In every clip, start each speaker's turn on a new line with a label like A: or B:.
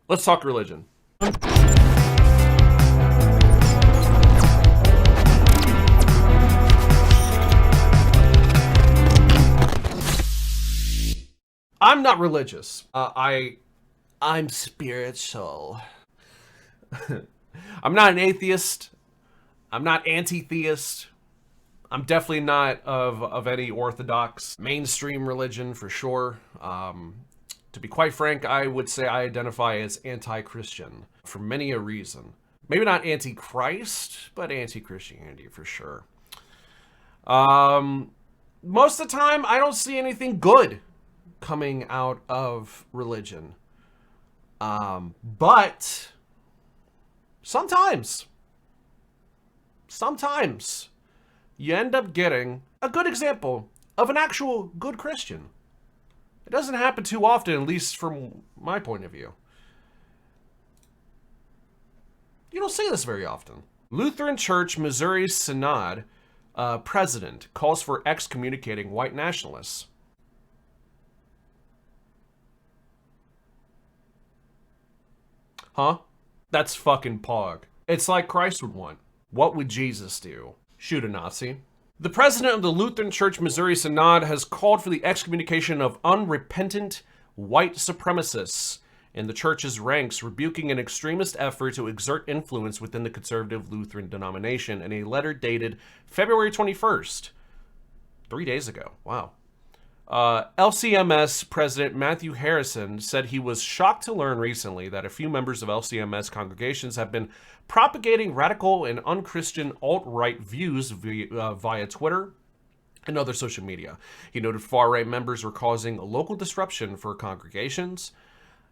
A: Let's talk religion. I'm not religious. I'm spiritual. I'm not an atheist. I'm not anti-theist. I'm definitely not of any orthodox mainstream religion for sure. To be quite frank, I would say I identify as anti-Christian for many a reason. Maybe not anti-Christ, but anti-Christianity for sure. Most of the time, I don't see anything good coming out of religion. But sometimes you end up getting a good example of an actual good Christian. It doesn't happen too often, at least from my point of view. You don't see this very often. Lutheran Church Missouri Synod president calls for excommunicating white nationalists. Huh? That's fucking pog. It's like Christ would want. What would Jesus do? Shoot a Nazi? The president of the Lutheran Church Missouri Synod has called for the excommunication of unrepentant white supremacists in the church's ranks, rebuking an extremist effort to exert influence within the conservative Lutheran denomination in a letter dated February 21st. 3 days ago. Wow. LCMS President Matthew Harrison said he was shocked to learn recently that a few members of LCMS congregations have been propagating radical and unchristian alt-right views via Twitter and other social media. He noted far-right members were causing local disruption for congregations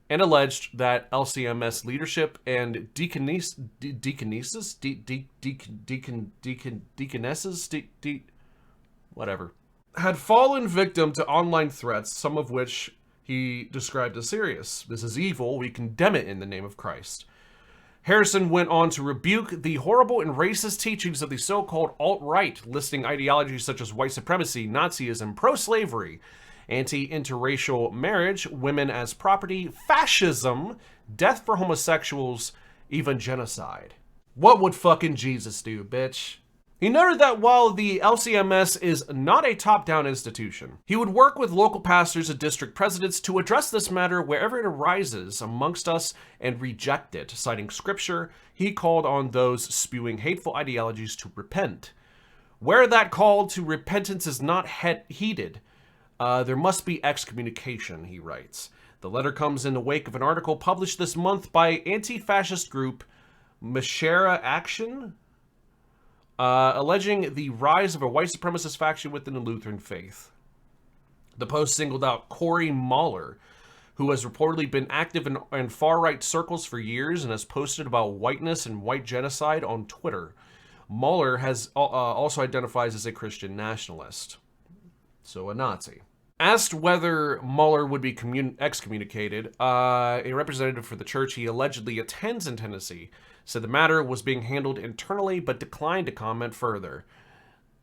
A: and alleged that LCMS leadership and deaconesses, whatever, had fallen victim to online threats, some of which he described as serious. This is evil. We condemn it in the name of Christ. Harrison went on to rebuke the horrible and racist teachings of the so-called alt-right, listing ideologies such as white supremacy, Nazism, pro-slavery, anti-interracial marriage, women as property, fascism, death for homosexuals, even genocide. What would fucking Jesus do, bitch? He noted that while the LCMS is not a top-down institution, he would work with local pastors and district presidents to address this matter wherever it arises amongst us and reject it. Citing scripture, he called on those spewing hateful ideologies to repent. Where that call to repentance is not heeded, there must be excommunication, he writes. The letter comes in the wake of an article published this month by anti-fascist group Meshera Action, alleging the rise of a white supremacist faction within the Lutheran faith. The post singled out Corey Mahler, who has reportedly been active in far-right circles for years and has posted about whiteness and white genocide on Twitter. Mahler has also identifies as a Christian nationalist, so a Nazi. Asked whether Mahler would be excommunicated, a representative for the church he allegedly attends in Tennessee said the matter was being handled internally but declined to comment further.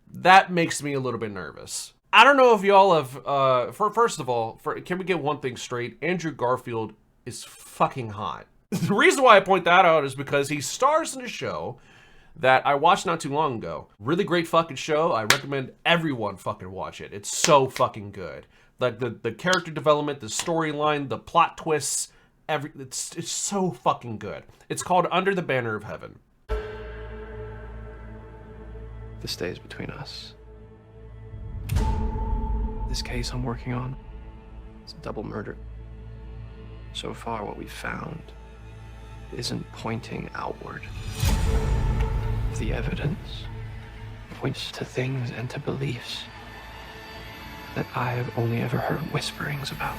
A: That makes me a little bit nervous. I don't know if y'all have, first of all, can we get one thing straight? Andrew Garfield is fucking hot. The reason why I point that out is because he stars in a show that I watched not too long ago. Really great fucking show. I recommend everyone fucking watch it. It's so fucking good. Like the character development, the storyline, the plot twists, it's so fucking good. It's called Under the Banner of Heaven.
B: This stays between us. This case I'm working on, it's a double murder. So far, what we've found isn't pointing outward. The evidence points to things and to beliefs that I have only ever heard whisperings about.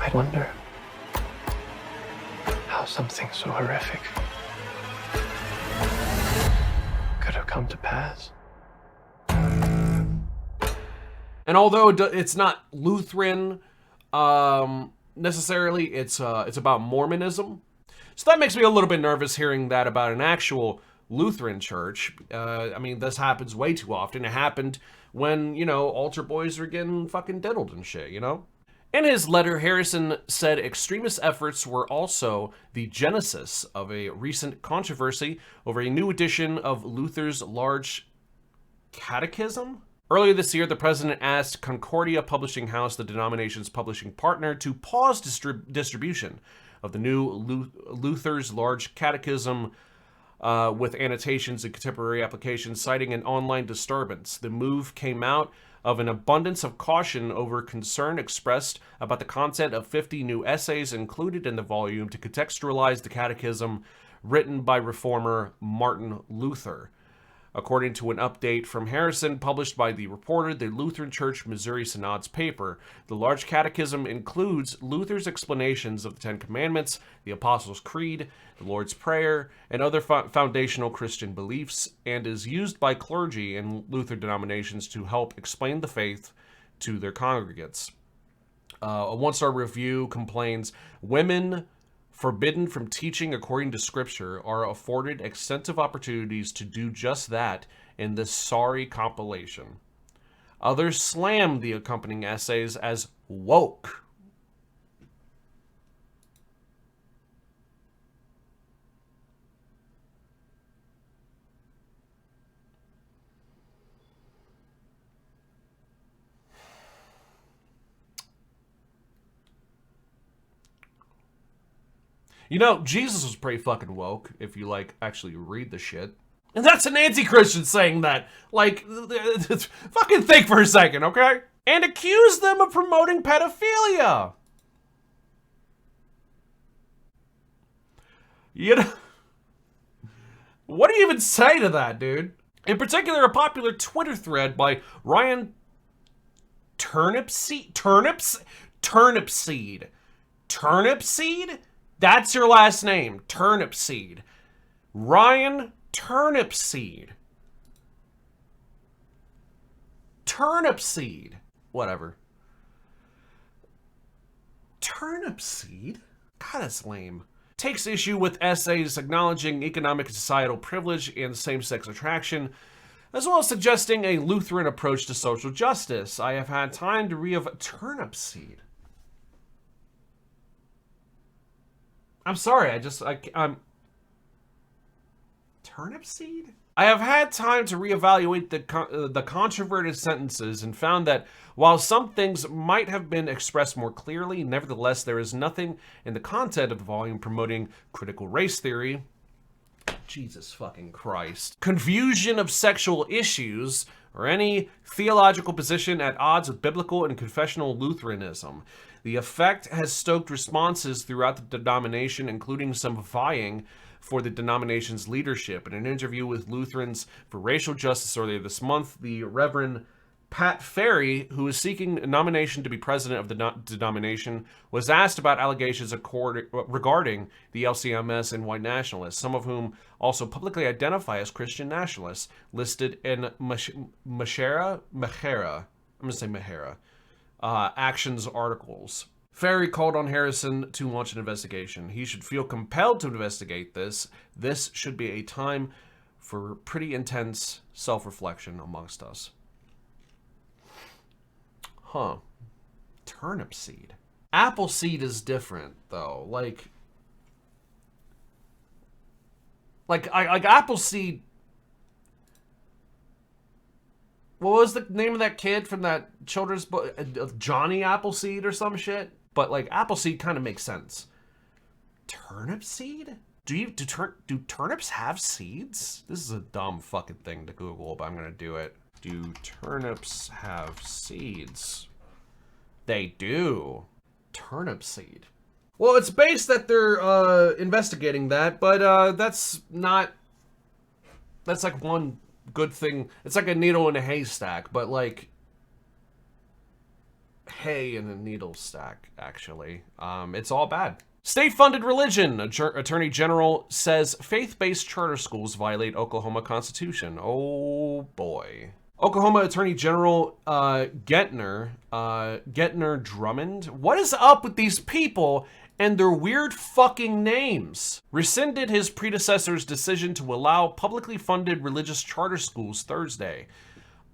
B: I wonder how something so horrific could have come to pass.
A: And although it's not Lutheran, necessarily. It's about Mormonism. So that makes me a little bit nervous hearing that about an actual Lutheran church. I mean, this happens way too often. It happened when, altar boys are getting fucking diddled and shit, In his letter, Harrison said extremist efforts were also the genesis of a recent controversy over a new edition of Luther's large catechism. Earlier this year, the president asked Concordia Publishing House, the denomination's publishing partner, to pause distribution of the new Luther's large catechism with annotations and contemporary applications, citing an online disturbance. The move came out of an abundance of caution over concern expressed about the content of 50 new essays included in the volume to contextualize the catechism written by reformer Martin Luther. According to an update from Harrison published by the Reporter, the Lutheran Church Missouri Synod's paper, the large catechism includes Luther's explanations of the Ten Commandments, the Apostles' Creed, the Lord's Prayer, and other foundational Christian beliefs, and is used by clergy in Luther denominations to help explain the faith to their congregants. A one-star review complains, women forbidden from teaching according to Scripture are afforded extensive opportunities to do just that in this sorry compilation. Others slam the accompanying essays as woke. Jesus was pretty fucking woke, if you, actually read the shit. And that's an anti-Christian saying that. Fucking think for a second, okay? And accuse them of promoting pedophilia. What do you even say to that, dude? In particular, a popular Twitter thread by Ryan Turnipseed? Turnipseed? That's your last name, Turnipseed. Ryan Turnipseed. Turnipseed. Whatever. Turnipseed? God, that's lame. Takes issue with essays acknowledging economic and societal privilege and same-sex attraction, as well as suggesting a Lutheran approach to social justice. I have had time to read of Turnipseed. I'm sorry, I'm... Turnipseed? I have had time to reevaluate the controverted sentences and found that while some things might have been expressed more clearly, nevertheless there is nothing in the content of the volume promoting critical race theory, Jesus fucking Christ, confusion of sexual issues, or any theological position at odds with biblical and confessional Lutheranism. The effect has stoked responses throughout the denomination, including some vying for the denomination's leadership. In an interview with Lutherans for Racial Justice earlier this month, the Reverend Pat Ferry, who is seeking a nomination to be president of the denomination, was asked about allegations regarding the LCMS and white nationalists, some of whom also publicly identify as Christian nationalists, listed in Mahera, Actions articles. Ferry called on Harrison to launch an investigation. He should feel compelled to investigate this. This should be a time for pretty intense self-reflection amongst us. Huh. Turnipseed. Appleseed is different, though. Like Appleseed. What was the name of that kid from that children's book? Johnny Appleseed or some shit? But, Appleseed kind of makes sense. Turnipseed? Do turnips have seeds? This is a dumb fucking thing to Google, but I'm gonna do it. Do turnips have seeds? They do. Turnipseed. Well, it's based that they're investigating that, but that's not... That's one good thing. It's like a needle in a haystack, but hay in a needle stack, actually. It's all bad. State-funded religion. Attorney General says faith-based charter schools violate Oklahoma Constitution. Oh, boy. Oklahoma Attorney General Gettner Drummond. What is up with these people and their weird fucking names? Rescinded his predecessor's decision to allow publicly funded religious charter schools Thursday.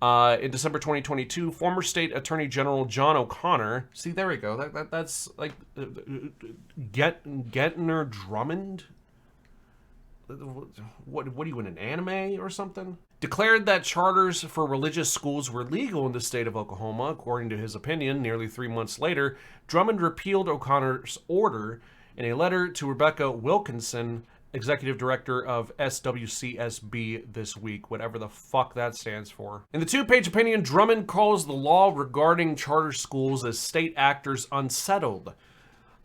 A: In December 2022, former state attorney general John O'Connor. See, there we go. That's like Gettner Drummond. What are you in, an anime or something? Declared that charters for religious schools were legal in the state of Oklahoma. According to his opinion, nearly 3 months later, Drummond repealed O'Connor's order in a letter to Rebecca Wilkinson, executive director of SWCSB, this week, whatever the fuck that stands for. In the 2-page opinion, Drummond calls the law regarding charter schools as state actors unsettled,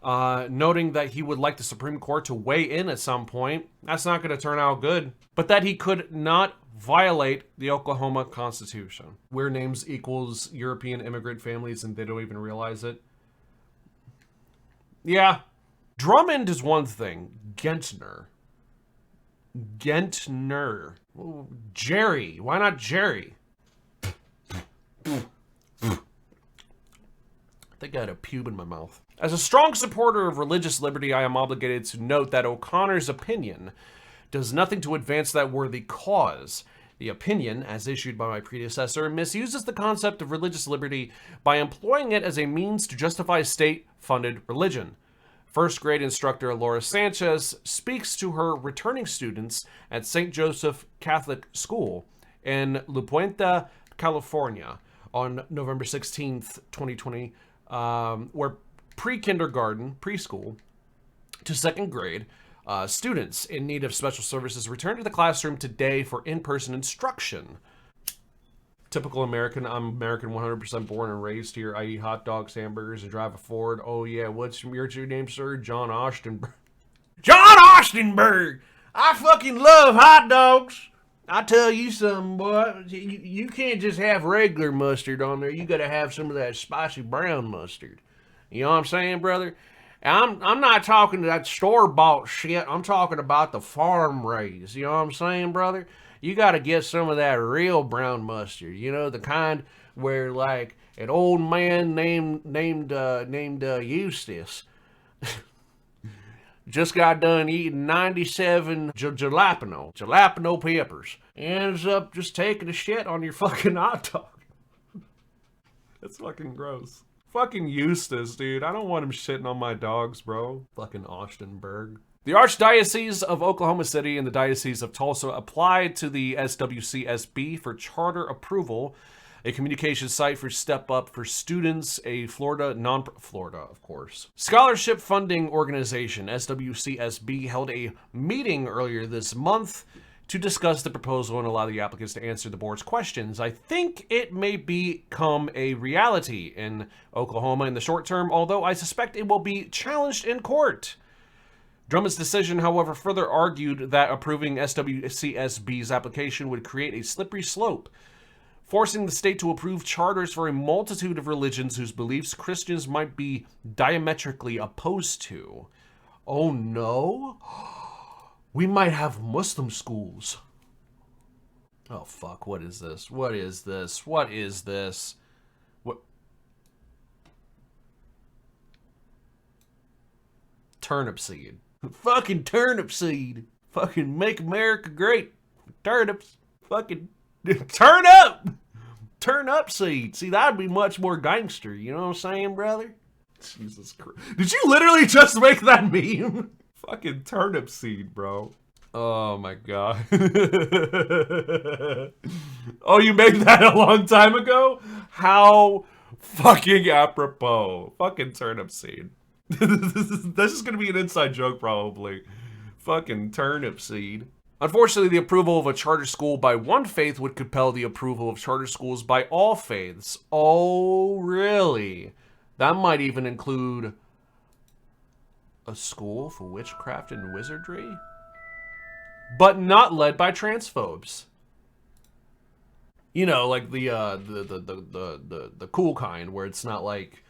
A: noting that he would like the Supreme Court to weigh in at some point. That's not going to turn out good. But that he could not violate the Oklahoma Constitution. Weird names equals European immigrant families and they don't even realize it. Yeah. Drummond is one thing. Gettner. Jerry. Why not Jerry? I think I had a pube in my mouth. As a strong supporter of religious liberty, I am obligated to note that O'Connor's opinion does nothing to advance that worthy cause. The opinion, as issued by my predecessor, misuses the concept of religious liberty by employing it as a means to justify state-funded religion. First grade instructor Laura Sanchez speaks to her returning students at St. Joseph Catholic School in La Puente, California on November 16th, 2020, where pre-kindergarten, preschool, to second grade, students in need of special services return to the classroom today for in-person instruction. Typical American. I'm American, 100% born and raised here. I eat hot dogs, hamburgers, and drive a Ford. Oh yeah, what's your name, sir? John Auschtenberg. John Auschtenberg! I fucking love hot dogs! I tell you something, boy. You can't just have regular mustard on there. You gotta have some of that spicy brown mustard. You know what I'm saying, brother? I'm not talking that store-bought shit. I'm talking about the farm raised. You know what I'm saying, brother? You got to get some of that real brown mustard. You know, the kind where, like, an old man named Eustace just got done eating 97 jalapeno peppers. Ends up just taking a shit on your fucking hot dog. That's fucking gross. Fucking Eustace, dude. I don't want him shitting on my dogs, bro. Fucking Auschtenberg. The Archdiocese of Oklahoma City and the Diocese of Tulsa applied to the SWCSB for charter approval, a communication site for Step Up for Students, a Florida, of course, scholarship funding organization. SWCSB held a meeting earlier this month to discuss the proposal and allow the applicants to answer the board's questions. I think it may become a reality in Oklahoma in the short term, although I suspect it will be challenged in court. Drummond's decision, however, further argued that approving SWCSB's application would create a slippery slope, forcing the state to approve charters for a multitude of religions whose beliefs Christians might be diametrically opposed to. Oh no? We might have Muslim schools. Oh fuck, what is this? What is this? What is this? What? Turnipseed. Fucking Turnipseed. Fucking make America great. Turnips. Fucking turn up. Turnipseed. See, that'd be much more gangster. You know what I'm saying, brother? Jesus Christ. Did you literally just make that meme? Fucking Turnipseed, bro. Oh my god. Oh, you made that a long time ago? How fucking apropos. Fucking Turnipseed. This is gonna be an inside joke, probably. Fucking Turnipseed. Unfortunately, the approval of a charter school by one faith would compel the approval of charter schools by all faiths. Oh, really? That might even include a school for witchcraft and wizardry? But not led by transphobes. You know, like the cool kind, where it's not like,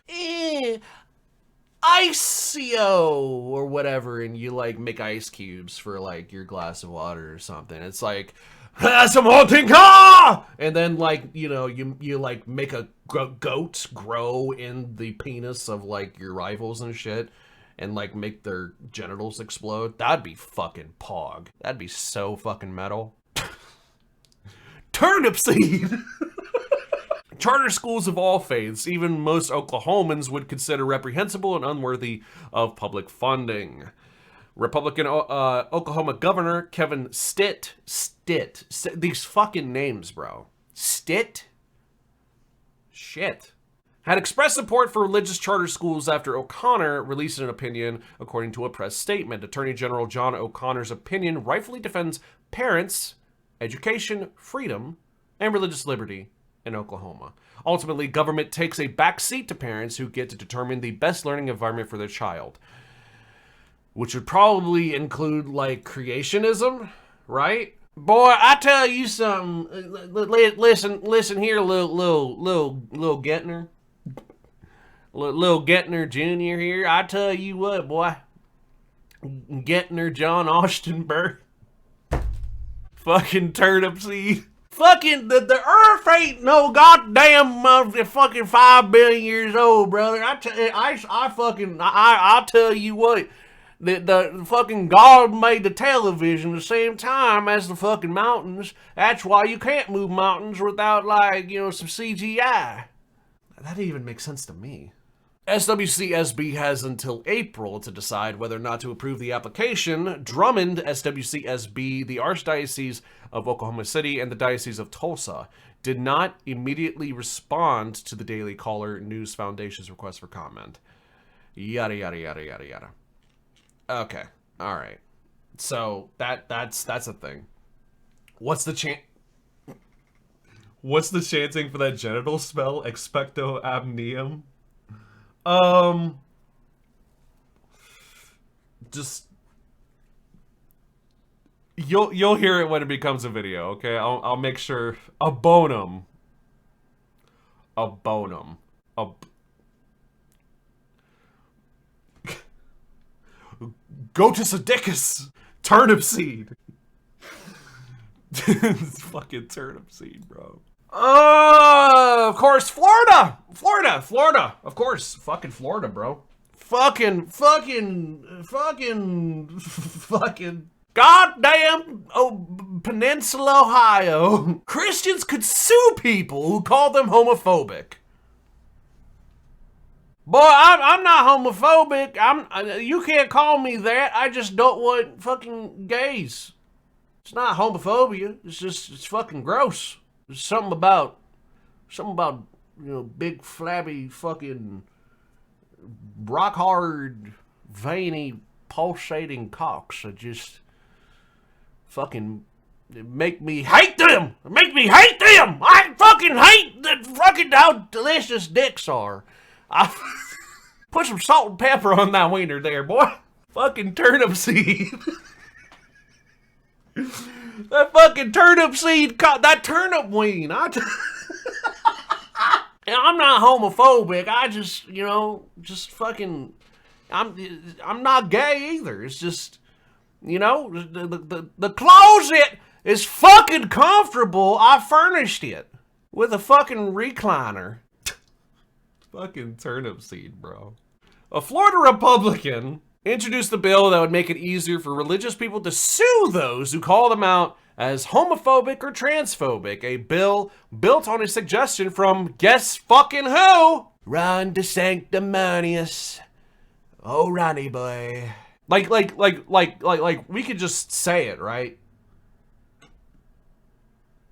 A: Icio or whatever, and you like make ice cubes for like your glass of water or something. It's like, some haunting car, and then like you know you like make a goat grow in the penis of like your rivals and shit, and like make their genitals explode. That'd be fucking pog. That'd be so fucking metal. Turnipseed. Charter schools of all faiths, even most Oklahomans, would consider reprehensible and unworthy of public funding. Republican Oklahoma Governor Kevin Stitt, these fucking names, bro. Stitt? Shit. Had expressed support for religious charter schools after O'Connor released an opinion, according to a press statement. Attorney General John O'Connor's opinion rightfully defends parents, education, freedom, and religious liberty in Oklahoma. Ultimately, government takes a back seat to parents who get to determine the best learning environment for their child. Which would probably include, like, creationism, right? Boy, I tell you something. Listen here, little Gettner. Little Gettner Jr. here. I tell you what, boy. Gettner John Auschtenberg. Fucking Turnipseed. Fucking, the earth ain't no goddamn fucking 5 billion years old, brother. I'll tell you what. The fucking God made the television the same time as the fucking mountains. That's why you can't move mountains without, like, you know, some CGI. That even makes sense to me. SWCSB has until April to decide whether or not to approve the application. Drummond, SWCSB, the Archdiocese of Oklahoma City, and the Diocese of Tulsa did not immediately respond to the Daily Caller News Foundation's request for comment. Yada, yada, yada, yada, yada. Okay, all right. So that's a thing. What's the chanting for that genital spell? Expecto amnium. Just you'll hear it when it becomes a video. Okay, I'll make sure. A bonum. Gotus Adicus, Turnipseed. It's fucking Turnipseed, bro. Of course, Florida. Of course, fucking Florida, bro. Fucking. Goddamn Peninsula, Ohio. Christians could sue people who call them homophobic. Boy, I'm not homophobic. You can't call me that. I just don't want fucking gays. It's not homophobia. It's fucking gross. There's something about, you know, big flabby fucking rock hard, veiny, pulsating cocks that just fucking make me hate them. I fucking hate how delicious dicks are. Put some salt and pepper on that wiener there, boy. Fucking Turnipseed. That fucking Turnipseed, that turnip ween. I'm not homophobic. I just, you know, I'm not gay either. It's just, you know, the closet is fucking comfortable. I furnished it with a fucking recliner. Fucking Turnipseed, bro. A Florida Republican introduced a bill that would make it easier for religious people to sue those who call them out as homophobic or transphobic. A bill built on a suggestion from guess fucking who? Ron DeSanctimonious. Oh, Ronnie boy. Like, we could just say it, right?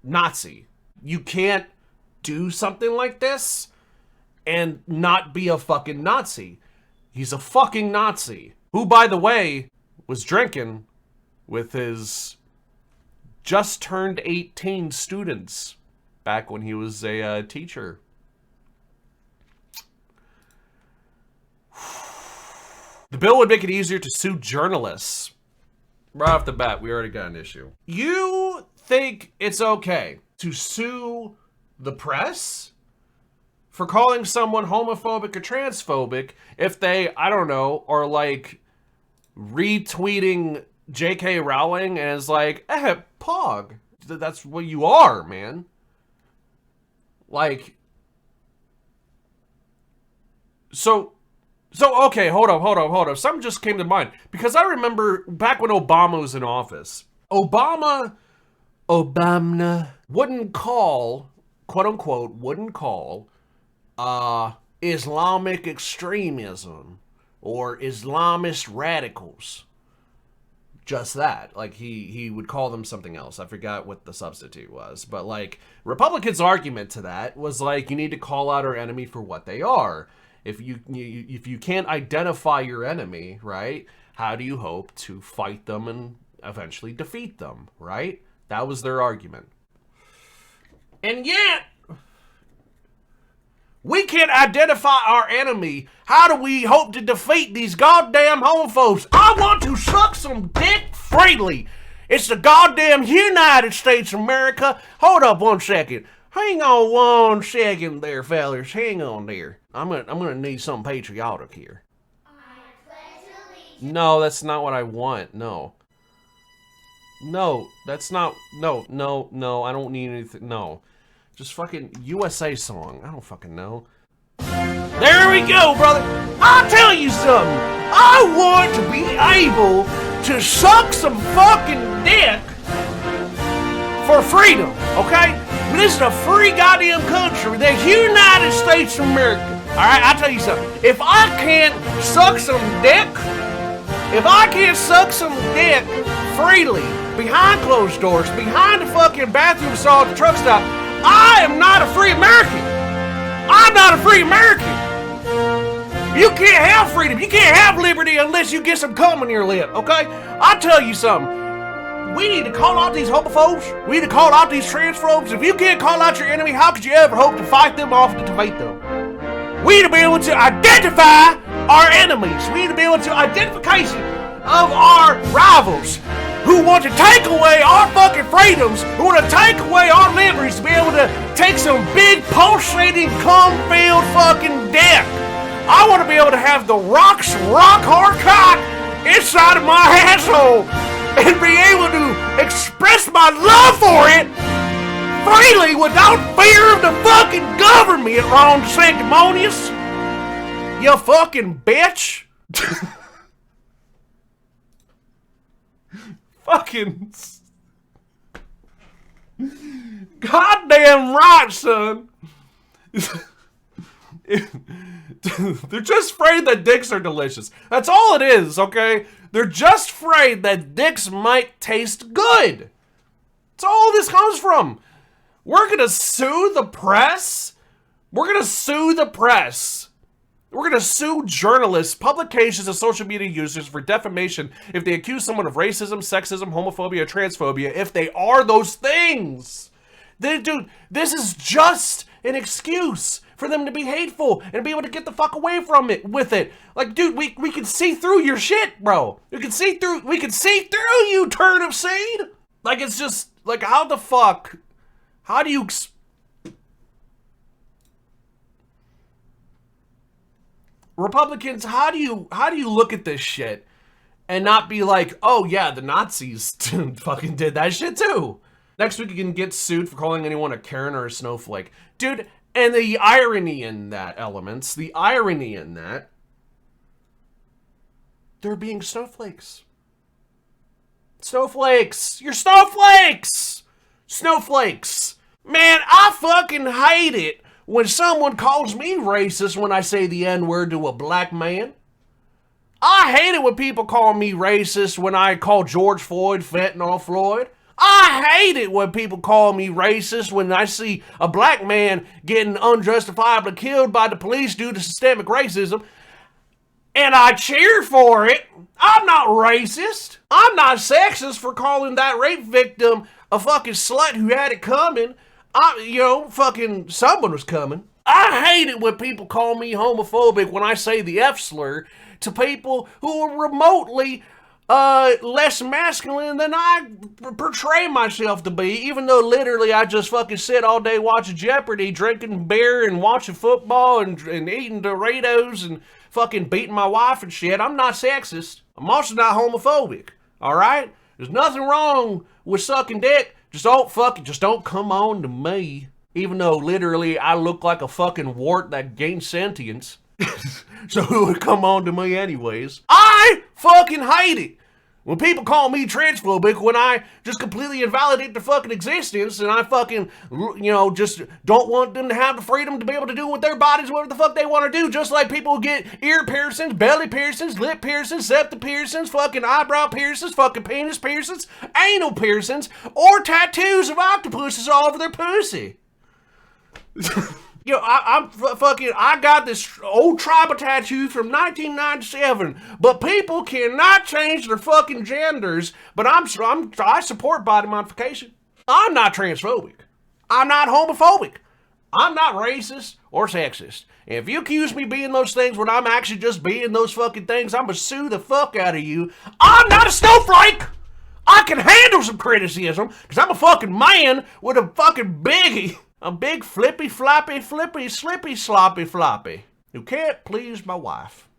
A: Nazi. You can't do something like this and not be a fucking Nazi. He's a fucking Nazi. Who, by the way, was drinking with his just turned 18 students back when he was a teacher. The bill would make it easier to sue journalists. Right off the bat, we already got an issue. You think it's okay to sue the press for calling someone homophobic or transphobic if they, I don't know, are like retweeting J.K. Rowling and is like, pog. that's what you are, man. Like, so okay, hold up. Something just came to mind. Because I remember back when Obama was in office, Obama wouldn't call, quote unquote, Islamic extremism or Islamist radicals. Just that. Like, he would call them something else. I forgot what the substitute was. But, like, Republicans' argument to that was, like, you need to call out our enemy for what they are. If you can't identify your enemy, right, how do you hope to fight them and eventually defeat them, right? That was their argument. And yet, we can't identify our enemy. How do we hope to defeat these goddamn homophobes? I want to suck some dick freely. It's the goddamn United States of America. Hold up 1 second. Hang on 1 second there, fellas. Hang on there. I'm gonna need something patriotic here. No, that's not what I want. No, that's not. No. I don't need anything. No. Just fucking USA song. I don't fucking know. There we go, brother. I'll tell you something. I want to be able to suck some fucking dick for freedom, okay? But this is a free goddamn country, the United States of America. Alright, I'll tell you something. If I can't suck some dick freely, behind closed doors, behind the fucking bathroom stall at the truck stop, I am not a free American. I'm not a free American. You can't have freedom. You can't have liberty unless you get some cum in your lip, okay? I'll tell you something. We need to call out these homophobes. We need to call out these transphobes. If you can't call out your enemy, how could you ever hope to fight them off and defeat them? We need to be able to identify our enemies. We need to be able to identification of our rivals who want to take away our fucking freedoms, who want to take away our liberties, to be able to take some big pulsating cum-filled fucking dick. I want to be able to have the rock hard cock inside of my asshole and be able to express my love for it freely without fear of the fucking government, Ron Sanctimonious. You fucking bitch. Fucking goddamn right, son. They're just afraid that dicks are delicious. That's all it is, okay? They're just afraid that dicks might taste good. That's all this comes from. We're gonna sue the press. We're gonna sue the press. We're gonna sue journalists, publications, and social media users for defamation if they accuse someone of racism, sexism, homophobia, transphobia, if they are those things. Dude, this is just an excuse for them to be hateful and be able to get the fuck away from it with it. Like, dude, we can see through your shit, bro. We can see through you, Turnipseed. Like, it's just, like, how the fuck, how do you... Republicans, how do you look at this shit and not be like, oh yeah, the Nazis fucking did that shit too? Next week you can get sued for calling anyone a Karen or a snowflake. Dude, and the irony in that, elements, the irony in that, they're being snowflakes. Snowflakes! You're snowflakes! Snowflakes! Man, I fucking hate it when someone calls me racist when I say the N-word to a black man. I hate it when people call me racist when I call George Floyd fentanyl Floyd. I hate it when people call me racist when I see a black man getting unjustifiably killed by the police due to systemic racism. And I cheer for it. I'm not racist. I'm not sexist for calling that rape victim a fucking slut who had it coming. Fucking someone was coming. I hate it when people call me homophobic when I say the F slur to people who are remotely less masculine than I portray myself to be, even though literally I just fucking sit all day watching Jeopardy, drinking beer and watching football and eating Doritos and fucking beating my wife and shit. I'm not sexist. I'm also not homophobic, all right? There's nothing wrong with sucking dick. Just don't come on to me. Even though literally I look like a fucking wart that gains sentience. So who would come on to me anyways? I fucking hate it when people call me transphobic when I just completely invalidate their fucking existence and I fucking, just don't want them to have the freedom to be able to do with their bodies whatever the fuck they want to do. Just like people who get ear piercings, belly piercings, lip piercings, septum piercings, fucking eyebrow piercings, fucking penis piercings, anal piercings, or tattoos of octopuses all over their pussy. I got this old tribal tattoo from 1997, but people cannot change their fucking genders, but I support body modification. I'm not transphobic. I'm not homophobic. I'm not racist or sexist. And if you accuse me being those things when I'm actually just being those fucking things, I'm gonna sue the fuck out of you. I'm not a snowflake! I can handle some criticism, because I'm a fucking man with a fucking biggie. A big flippy, slippy, sloppy, floppy who can't please my wife.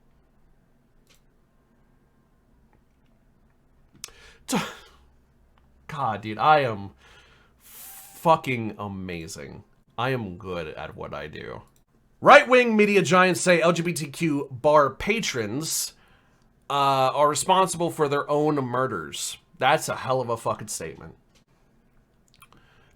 A: God, dude, I am fucking amazing. I am good at what I do. Right-wing media giants say LGBTQ bar patrons are responsible for their own murders. That's a hell of a fucking statement.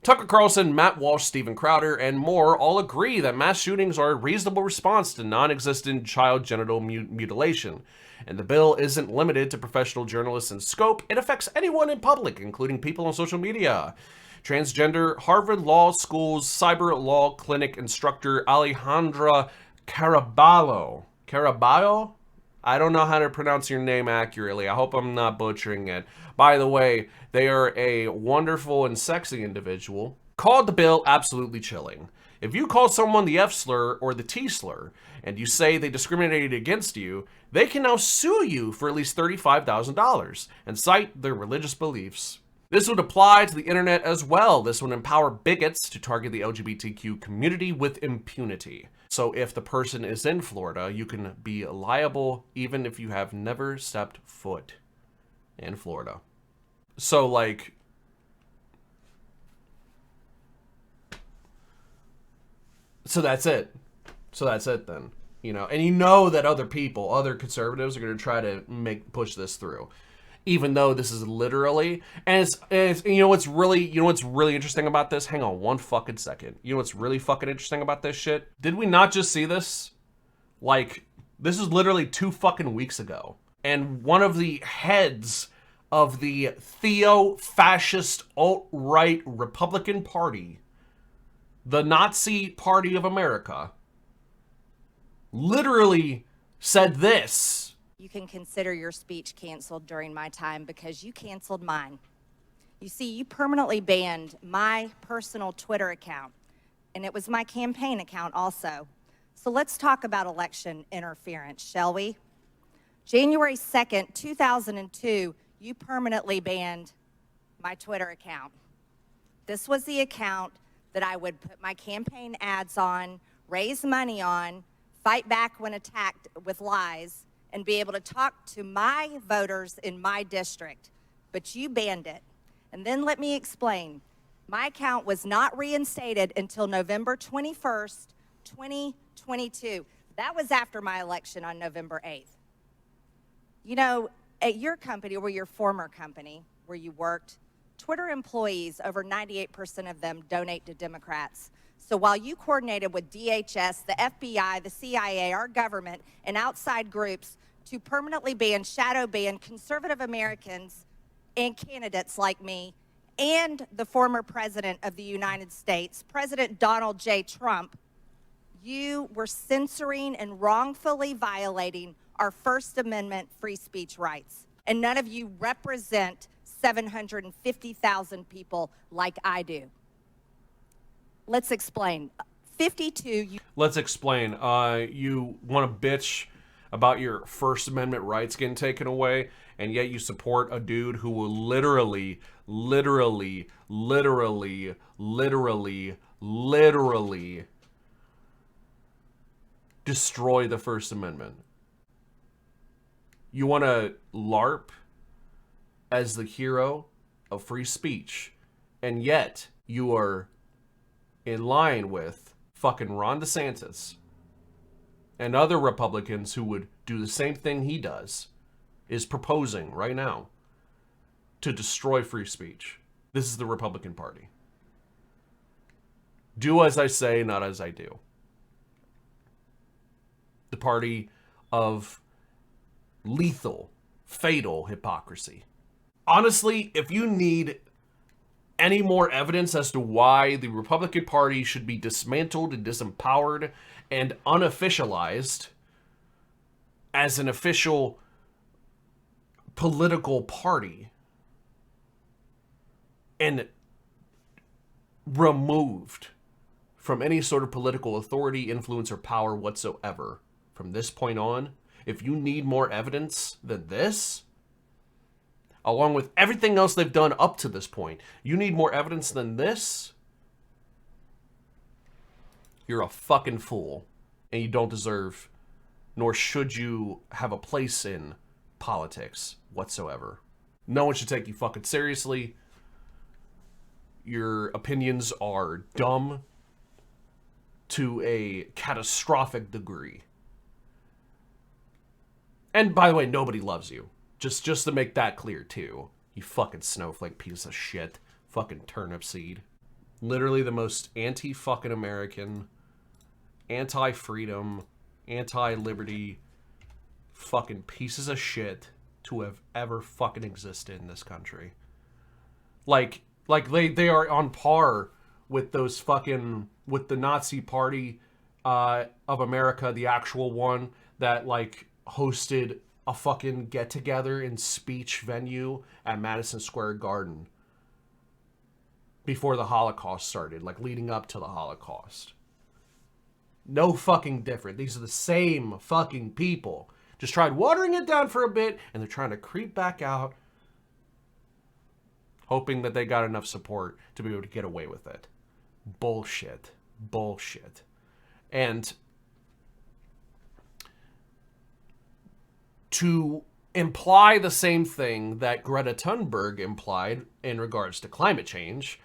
A: Tucker Carlson, Matt Walsh, Steven Crowder, and more all agree that mass shootings are a reasonable response to non-existent child genital mutilation. And the bill isn't limited to professional journalists in scope. It affects anyone in public, including people on social media. Transgender Harvard Law School's cyber law clinic instructor Alejandra Caraballo. Caraballo? I don't know how to pronounce your name accurately. I hope I'm not butchering it. By the way, they are a wonderful and sexy individual. Called the bill absolutely chilling. If you call someone the F slur or the T slur, and you say they discriminated against you, they can now sue you for at least $35,000 and cite their religious beliefs. This would apply to the internet as well. This would empower bigots to target the LGBTQ community with impunity. So if the person is in Florida, you can be liable even if you have never stepped foot in Florida. So like, so that's it. So that's it then, and you know that other conservatives are going to try to push this through, even though this is literally, and it's what's really interesting about this? Hang on one fucking second. You know what's really fucking interesting about this shit? Did we not just see this? Like, this is literally 2 fucking weeks ago. And one of the heads of the theo-fascist alt-right Republican Party, the Nazi Party of America, literally said this.
C: You can consider your speech canceled during my time because you canceled mine. You see, you permanently banned my personal Twitter account, and it was my campaign account also. So let's talk about election interference, shall we? January 2nd, 2002, you permanently banned my Twitter account. This was the account that I would put my campaign ads on, raise money on, fight back when attacked with lies, and be able to talk to my voters in my district. But you banned it. And then let me explain. My account was not reinstated until November 21st, 2022. That was after my election on November 8th. At your company, or your former company where you worked, Twitter employees, over 98% of them donate to Democrats. So while you coordinated with DHS, the FBI, the CIA, our government, and outside groups to permanently shadow ban conservative Americans and candidates like me and the former president of the United States, President Donald J. Trump, you were censoring and wrongfully violating our First Amendment free speech rights. And none of you represent 750,000 people like I do. Let's explain. 52.
A: Let's explain. You want to bitch about your First Amendment rights getting taken away, and yet you support a dude who will literally destroy the First Amendment. You want to LARP as the hero of free speech, And yet, you are in line with fucking Ron DeSantis and other Republicans who would do the same thing he does, is proposing right now to destroy free speech. This is the Republican Party. Do as I say, not as I do. The party of lethal, fatal hypocrisy. Honestly, if you need any more evidence as to why the Republican Party should be dismantled and disempowered and unofficialized as an official political party and removed from any sort of political authority, influence, or power whatsoever from this point on, if you need more evidence than this, along with everything else they've done up to this point, you need more evidence than this, you're a fucking fool. And you don't deserve, nor should you have a place in politics whatsoever. No one should take you fucking seriously. Your opinions are dumb to a catastrophic degree. And by the way, nobody loves you. Just to make that clear too. You fucking snowflake piece of shit. Fucking Turnipseed. Literally the most anti-fucking American, anti-freedom, anti-liberty fucking pieces of shit to have ever fucking existed in this country. Like they are on par with those fucking, with the Nazi Party of America, the actual one that like hosted a fucking get-together and speech venue at Madison Square Garden before the Holocaust started, like leading up to the Holocaust. No fucking different. These are the same fucking people. Just tried watering it down for a bit, and they're trying to creep back out, hoping that they got enough support to be able to get away with it. Bullshit. Bullshit. And to imply the same thing that Greta Thunberg implied in regards to climate change,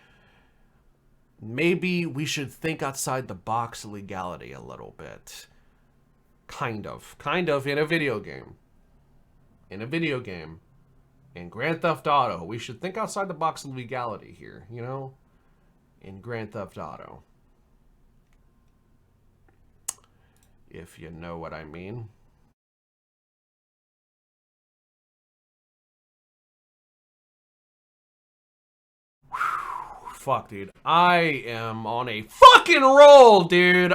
A: maybe we should think outside the box of legality a little bit. Kind of in a video game. In a video game. In Grand Theft Auto, we should think outside the box of legality here, you know? In Grand Theft Auto. If you know what I mean. Fuck, dude. I am on a fucking roll, dude.